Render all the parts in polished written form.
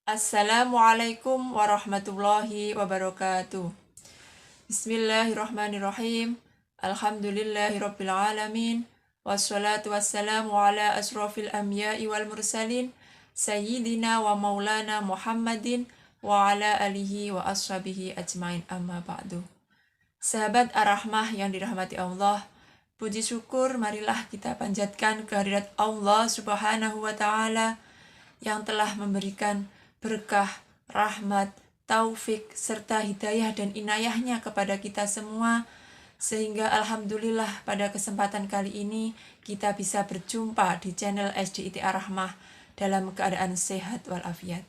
Assalamualaikum warahmatullahi wabarakatuh. Bismillahirrahmanirrahim. Alhamdulillahirabbil alamin. Wassalatu wassalamu ala asrofil anbiya'i wal mursalin sayyidina wa maulana Muhammadin wa ala alihi wa ashabihi ajmain, amma ba'du. Sahabat Ar-Rahmah yang dirahmati Allah, puji syukur marilah kita panjatkan kehadirat Allah Subhanahu wa taala yang telah memberikan berkah, rahmat, taufik, serta hidayah dan inayahnya kepada kita semua, sehingga alhamdulillah pada kesempatan kali ini kita bisa berjumpa di channel SDIT Ar-Rahmah dalam keadaan sehat walafiat.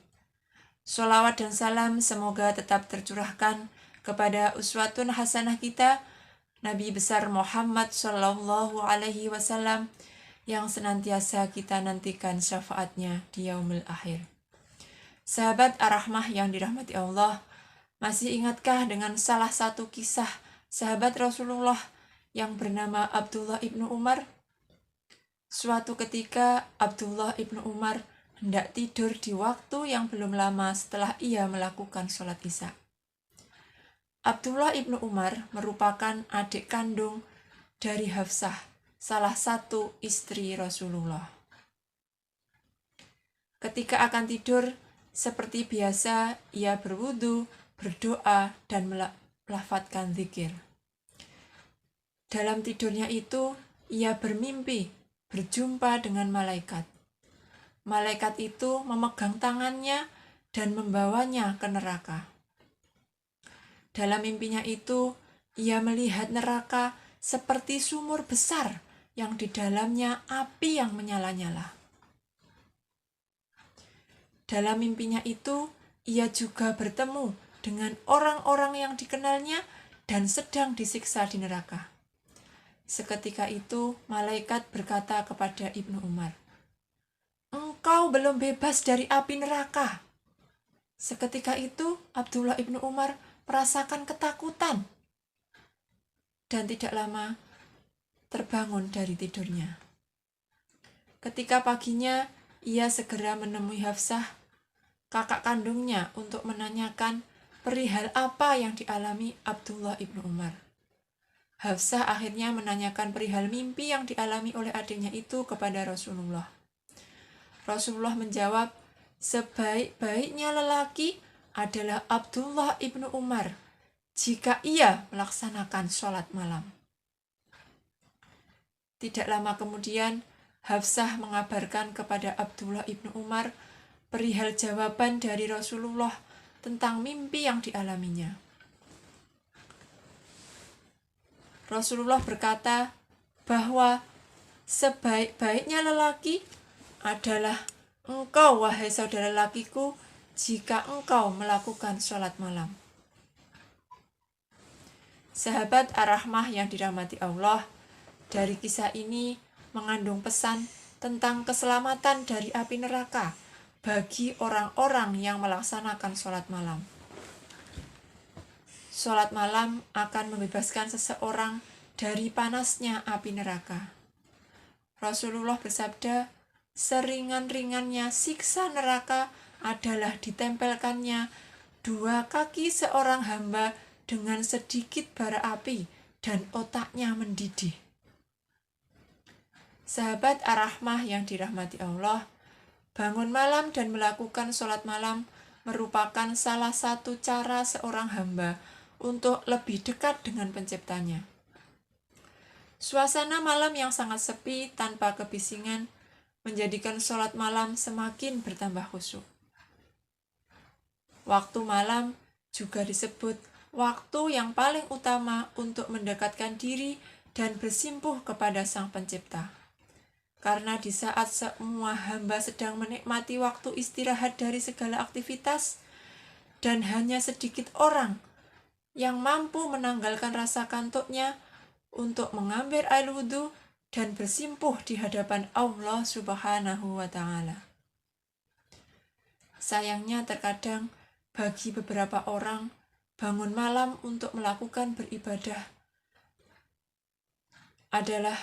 Sholawat dan salam semoga tetap tercurahkan kepada uswatun hasanah kita, Nabi besar Muhammad Shallallahu Alaihi Wasallam, yang senantiasa kita nantikan syafaatnya di yaumil akhir. Sahabat Ar-Rahmah yang dirahmati Allah, masih ingatkah dengan salah satu kisah sahabat Rasulullah yang bernama Abdullah ibnu Umar? Suatu ketika Abdullah ibnu Umar hendak tidur di waktu yang belum lama setelah ia melakukan sholat isya. Abdullah ibnu Umar merupakan adik kandung dari Hafsah, salah satu istri Rasulullah. Ketika akan tidur, seperti biasa, ia berwudu, berdoa, dan melafadzkan zikir. Dalam tidurnya itu, ia bermimpi berjumpa dengan malaikat. Malaikat itu memegang tangannya dan membawanya ke neraka. Dalam mimpinya itu, ia melihat neraka seperti sumur besar yang di dalamnya api yang menyala-nyala. Dalam mimpinya itu, ia juga bertemu dengan orang-orang yang dikenalnya dan sedang disiksa di neraka. Seketika itu, malaikat berkata kepada Ibnu Umar, "Engkau belum bebas dari api neraka." Seketika itu, Abdullah Ibnu Umar merasakan ketakutan dan tidak lama terbangun dari tidurnya. Ketika paginya, ia segera menemui Hafsah, kakak kandungnya, untuk menanyakan perihal apa yang dialami Abdullah ibnu Umar. Hafsah akhirnya menanyakan perihal mimpi yang dialami oleh adiknya itu kepada Rasulullah. Rasulullah menjawab, sebaik-baiknya lelaki adalah Abdullah ibnu Umar jika ia melaksanakan sholat malam. Tidak lama kemudian, Hafsah mengabarkan kepada Abdullah ibnu Umar perihal jawaban dari Rasulullah tentang mimpi yang dialaminya. Rasulullah berkata bahwa sebaik-baiknya lelaki adalah engkau, wahai saudara lelakiku, jika engkau melakukan sholat malam. Sahabat Ar-Rahmah yang dirahmati Allah, dari kisah ini mengandung pesan tentang keselamatan dari api neraka bagi orang-orang yang melaksanakan sholat malam. Sholat malam akan membebaskan seseorang dari panasnya api neraka. Rasulullah bersabda, seringan-ringannya siksa neraka adalah ditempelkannya dua kaki seorang hamba dengan sedikit bara api dan otaknya mendidih. Sahabat Ar-Rahmah yang dirahmati Allah, bangun malam dan melakukan sholat malam merupakan salah satu cara seorang hamba untuk lebih dekat dengan penciptanya. Suasana malam yang sangat sepi tanpa kebisingan menjadikan sholat malam semakin bertambah khusyuk. Waktu malam juga disebut waktu yang paling utama untuk mendekatkan diri dan bersimpuh kepada Sang Pencipta. Karena di saat semua hamba sedang menikmati waktu istirahat dari segala aktivitas, dan hanya sedikit orang yang mampu menanggalkan rasa kantuknya untuk mengambil air wudhu dan bersimpuh di hadapan Allah Subhanahu wa Ta'ala. Sayangnya terkadang bagi beberapa orang, bangun malam untuk melakukan beribadah adalah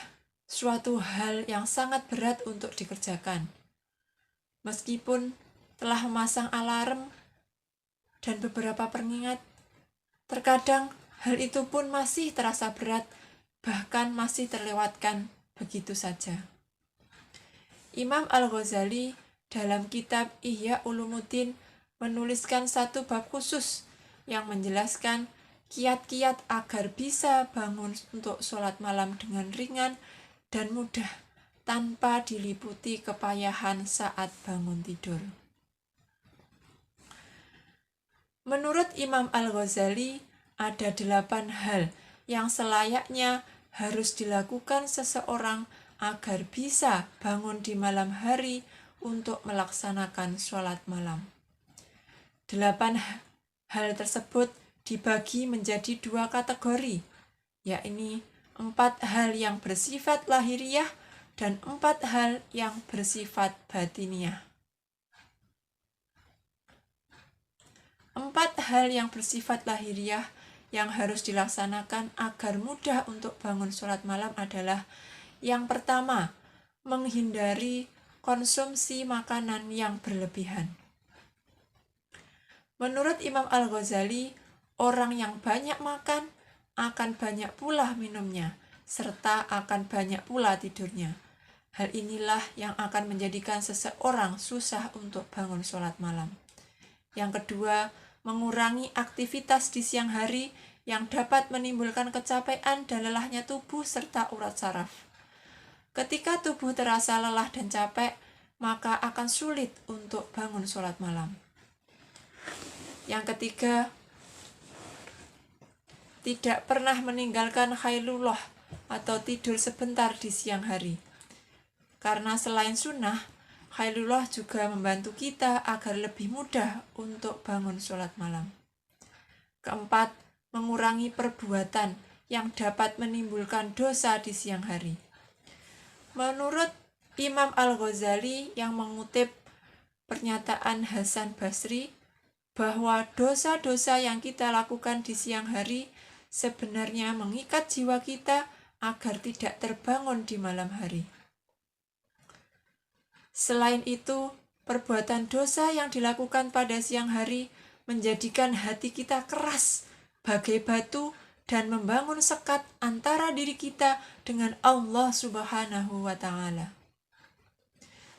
suatu hal yang sangat berat untuk dikerjakan. Meskipun telah memasang alarm dan beberapa pengingat. Terkadang hal itu pun masih terasa berat, bahkan masih terlewatkan begitu saja. Imam Al-Ghazali dalam kitab Ihya Ulumuddin menuliskan satu bab khusus yang menjelaskan kiat-kiat agar bisa bangun untuk sholat malam dengan ringan dan mudah tanpa diliputi kepayahan saat bangun tidur. Menurut Imam Al-Ghazali, ada 8 hal yang selayaknya harus dilakukan seseorang agar bisa bangun di malam hari untuk melaksanakan sholat malam. 8 hal tersebut dibagi menjadi 2 kategori, yakni 4 hal yang bersifat lahiriah dan 4 hal yang bersifat batiniah. 4 hal yang bersifat lahiriah yang harus dilaksanakan agar mudah untuk bangun sholat malam adalah: yang pertama, menghindari konsumsi makanan yang berlebihan. Menurut Imam Al-Ghazali, orang yang banyak makan akan banyak pula minumnya, serta akan banyak pula tidurnya. Hal inilah yang akan menjadikan seseorang susah untuk bangun sholat malam. Yang kedua, mengurangi aktivitas di siang hari yang dapat menimbulkan kecapean dan lelahnya tubuh serta urat saraf. Ketika tubuh terasa lelah dan capek, maka akan sulit untuk bangun sholat malam. Yang ketiga, tidak pernah meninggalkan khailullah atau tidur sebentar di siang hari. Karena selain sunnah, khailullah juga membantu kita agar lebih mudah untuk bangun sholat malam. Keempat, mengurangi perbuatan yang dapat menimbulkan dosa di siang hari. Menurut Imam Al-Ghazali yang mengutip pernyataan Hasan Basri bahwa dosa-dosa yang kita lakukan di siang hari sebenarnya mengikat jiwa kita agar tidak terbangun di malam hari. Selain itu, perbuatan dosa yang dilakukan pada siang hari menjadikan hati kita keras bagai batu dan membangun sekat antara diri kita dengan Allah Subhanahu wa Ta'ala.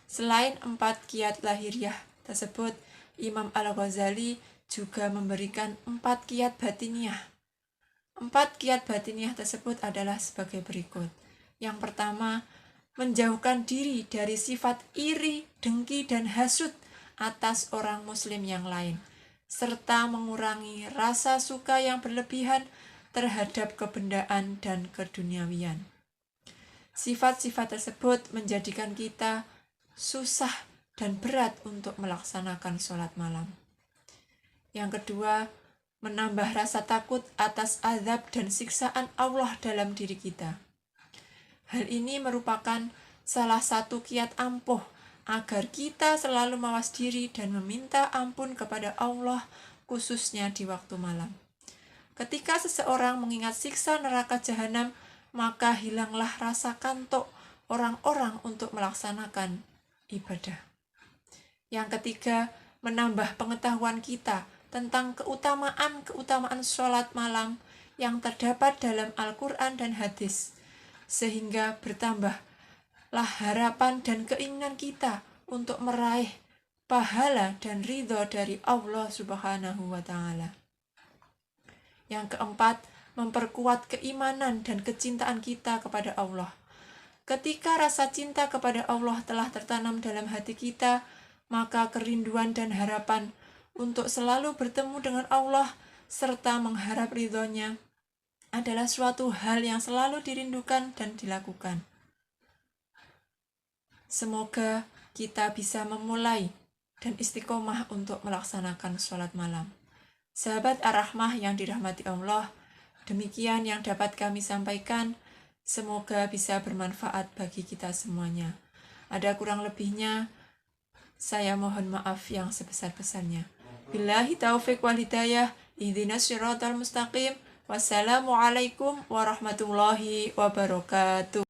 Selain 4 kiat lahiriah tersebut, Imam Al-Ghazali juga memberikan 4 kiat batiniah. 4 kiat batiniah tersebut adalah sebagai berikut. Yang pertama, menjauhkan diri dari sifat iri, dengki, dan hasud atas orang muslim yang lain, serta mengurangi rasa suka yang berlebihan terhadap kebendaan dan keduniawian. Sifat-sifat tersebut menjadikan kita susah dan berat untuk melaksanakan sholat malam. Yang kedua, menambah rasa takut atas azab dan siksaan Allah dalam diri kita. Hal ini merupakan salah satu kiat ampuh agar kita selalu mawas diri dan meminta ampun kepada Allah, khususnya di waktu malam. Ketika seseorang mengingat siksa neraka jahanam, maka hilanglah rasa kantuk orang-orang untuk melaksanakan ibadah. Yang ketiga, menambah pengetahuan kita tentang keutamaan sholat malam yang terdapat dalam Al-Quran dan hadis, sehingga bertambahlah harapan dan keinginan kita untuk meraih pahala dan ridho dari Allah Subhanahu wa Ta'ala. Yang keempat, memperkuat keimanan dan kecintaan kita kepada Allah. Ketika rasa cinta kepada Allah telah tertanam dalam hati kita, maka kerinduan dan harapan untuk selalu bertemu dengan Allah serta mengharap ridhonya adalah suatu hal yang selalu dirindukan dan dilakukan. Semoga kita bisa memulai dan istiqomah untuk melaksanakan sholat malam. Sahabat Ar-Rahmah yang dirahmati Allah, demikian yang dapat kami sampaikan. Semoga bisa bermanfaat bagi kita semuanya. Ada kurang lebihnya, saya mohon maaf yang sebesar-besarnya. Billahi taufiq wal hidayah, ihdinas siratal mustaqim. Wassalamualaikum warahmatullahi wabarakatuh.